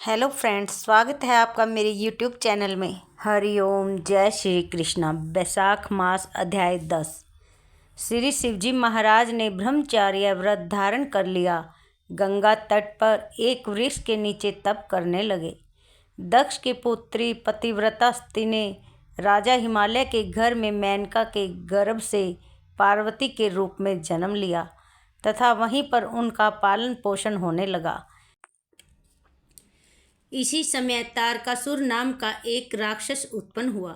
Hello friends, स्वागत है आपका मेरे यूट्यूब चैनल में। हरिओम, जय श्री कृष्णा। बैसाख मास अध्याय 10। श्री शिवजी महाराज ने ब्रह्मचार्य व्रत धारण कर लिया। गंगा तट पर एक वृक्ष के नीचे तप करने लगे। दक्ष की पुत्री पतिव्रता स्त्री ने राजा हिमालय के घर में मेनका के गर्भ से पार्वती के रूप में जन्म लिया तथा वहीं पर उनका पालन पोषण होने लगा। इसी समय तारकासुर नाम का एक राक्षस उत्पन्न हुआ,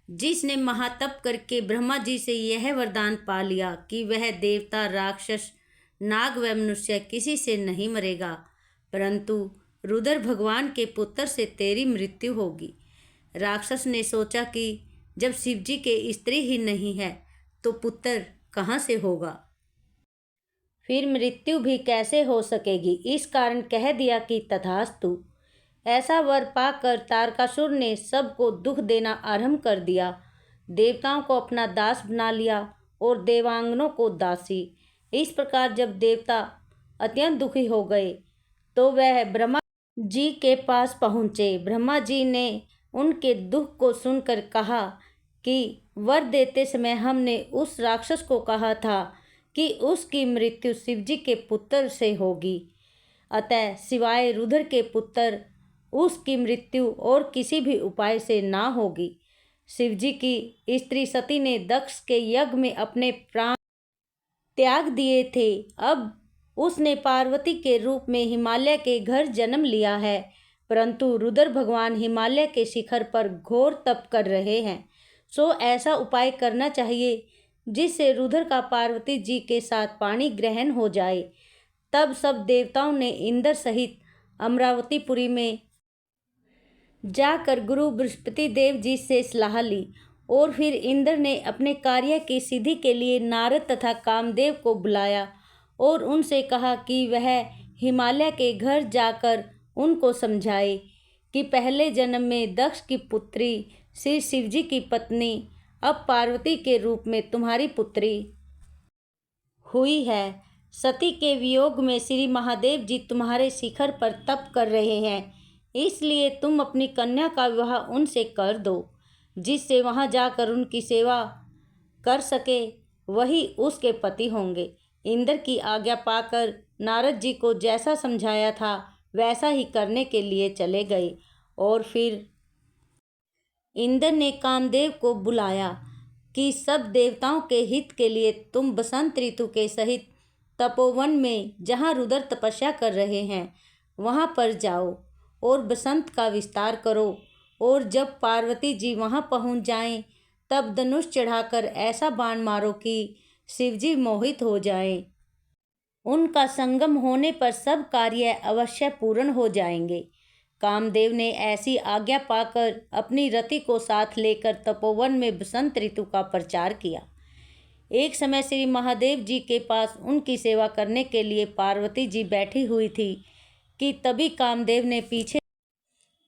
जिसने महातप करके ब्रह्मा जी से यह वरदान पा लिया कि वह देवता, राक्षस, नाग व मनुष्य किसी से नहीं मरेगा, परंतु रुद्र भगवान के पुत्र से तेरी मृत्यु होगी। राक्षस ने सोचा कि जब शिवजी के स्त्री ही नहीं है तो पुत्र कहाँ से होगा, फिर मृत्यु भी कैसे हो सकेगी। इस कारण कह दिया कि तथास्तु। ऐसा वर पाकर तारकासुर ने सबको दुख देना आरंभ कर दिया। देवताओं को अपना दास बना लिया और देवांगनों को दासी। इस प्रकार जब देवता अत्यंत दुखी हो गए तो वह ब्रह्मा जी के पास पहुँचे। ब्रह्मा जी ने उनके दुख को सुनकर कहा कि वर देते समय हमने उस राक्षस को कहा था कि उसकी मृत्यु शिवजी के पुत्र से होगी, अतः सिवाय रुद्र के पुत्र उसकी मृत्यु और किसी भी उपाय से ना होगी। शिवजी की स्त्री सती ने दक्ष के यज्ञ में अपने प्राण त्याग दिए थे। अब उसने पार्वती के रूप में हिमालय के घर जन्म लिया है, परंतु रुद्र भगवान हिमालय के शिखर पर घोर तप कर रहे हैं। सो ऐसा उपाय करना चाहिए जिससे रुद्र का पार्वती जी के साथ पाणी ग्रहण हो जाए। तब सब देवताओं ने इंद्र सहित अमरावतीपुरी में जाकर गुरु बृहस्पति देव जी से सलाह ली और फिर इंद्र ने अपने कार्य की सिद्धि के लिए नारद तथा कामदेव को बुलाया और उनसे कहा कि वह हिमालय के घर जाकर उनको समझाए कि पहले जन्म में दक्ष की पुत्री श्री शिवजी की पत्नी अब पार्वती के रूप में तुम्हारी पुत्री हुई है। सती के वियोग में श्री महादेव जी तुम्हारे शिखर पर तप कर रहे हैं, इसलिए तुम अपनी कन्या का विवाह उनसे कर दो। जिससे वहां जाकर उनकी सेवा कर सके वही उसके पति होंगे। इंद्र की आज्ञा पाकर नारद जी को जैसा समझाया था वैसा ही करने के लिए चले गए और फिर इंद्र ने कामदेव को बुलाया कि सब देवताओं के हित के लिए तुम बसंत ऋतु के सहित तपोवन में जहाँ रुद्र तपस्या कर रहे हैं वहाँ पर जाओ और बसंत का विस्तार करो, और जब पार्वती जी वहाँ पहुँच जाएं तब धनुष चढ़ाकर ऐसा बाण मारो कि शिवजी मोहित हो जाएं। उनका संगम होने पर सब कार्य अवश्य पूर्ण हो जाएंगे। कामदेव ने ऐसी आज्ञा पाकर अपनी रति को साथ लेकर तपोवन में बसंत ऋतु का प्रचार किया। एक समय श्री महादेव जी के पास उनकी सेवा करने के लिए पार्वती जी बैठी हुई थी कि तभी कामदेव ने पीछे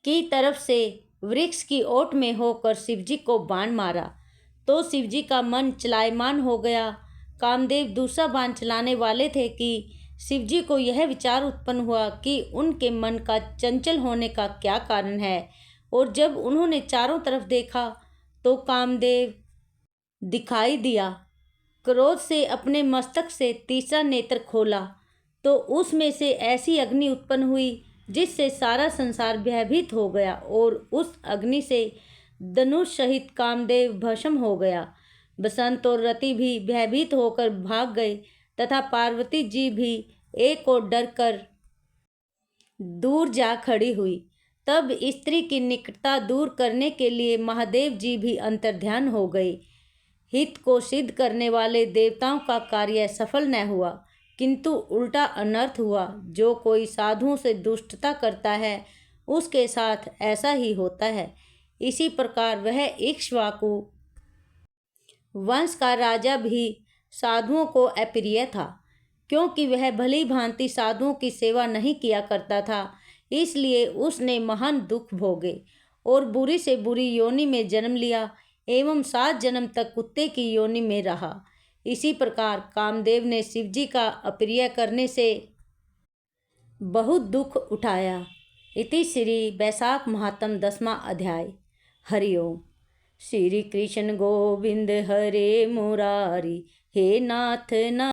की तरफ से वृक्ष की ओट में होकर शिवजी को बाण मारा तो शिवजी का मन चलायमान हो गया। कामदेव दूसरा बाण चलाने वाले थे कि शिवजी को यह विचार उत्पन्न हुआ कि उनके मन का चंचल होने का क्या कारण है, और जब उन्होंने चारों तरफ देखा तो कामदेव दिखाई दिया। क्रोध से अपने मस्तक से तीसरा नेत्र खोला तो उसमें से ऐसी अग्नि उत्पन्न हुई जिससे सारा संसार भयभीत हो गया और उस अग्नि से धनुष सहित कामदेव भस्म हो गया। बसंत और रति भी भयभीत होकर भाग गए तथा पार्वती जी भी एक और डर कर दूर जा खड़ी हुई। तब स्त्री की निकटता दूर करने के लिए महादेव जी भी अंतर्ध्यान हो गए। हित को सिद्ध करने वाले देवताओं का कार्य सफल न हुआ, किंतु उल्टा अनर्थ हुआ। जो कोई साधुओं से दुष्टता करता है उसके साथ ऐसा ही होता है। इसी प्रकार वह इक्ष्वाकु वंश का राजा भी साधुओं को अप्रिय था, क्योंकि वह भली भांति साधुओं की सेवा नहीं किया करता था। इसलिए उसने महान दुख भोगे और बुरी से बुरी योनि में जन्म लिया एवं 7 जन्म तक कुत्ते की योनि में रहा। इसी प्रकार कामदेव ने शिवजी का अप्रिय करने से बहुत दुख उठाया। इति श्री वैशाख महात्म 10वां अध्याय। हरिओम। श्री कृष्ण गोविंद हरे मुरारी, हे नाथ ना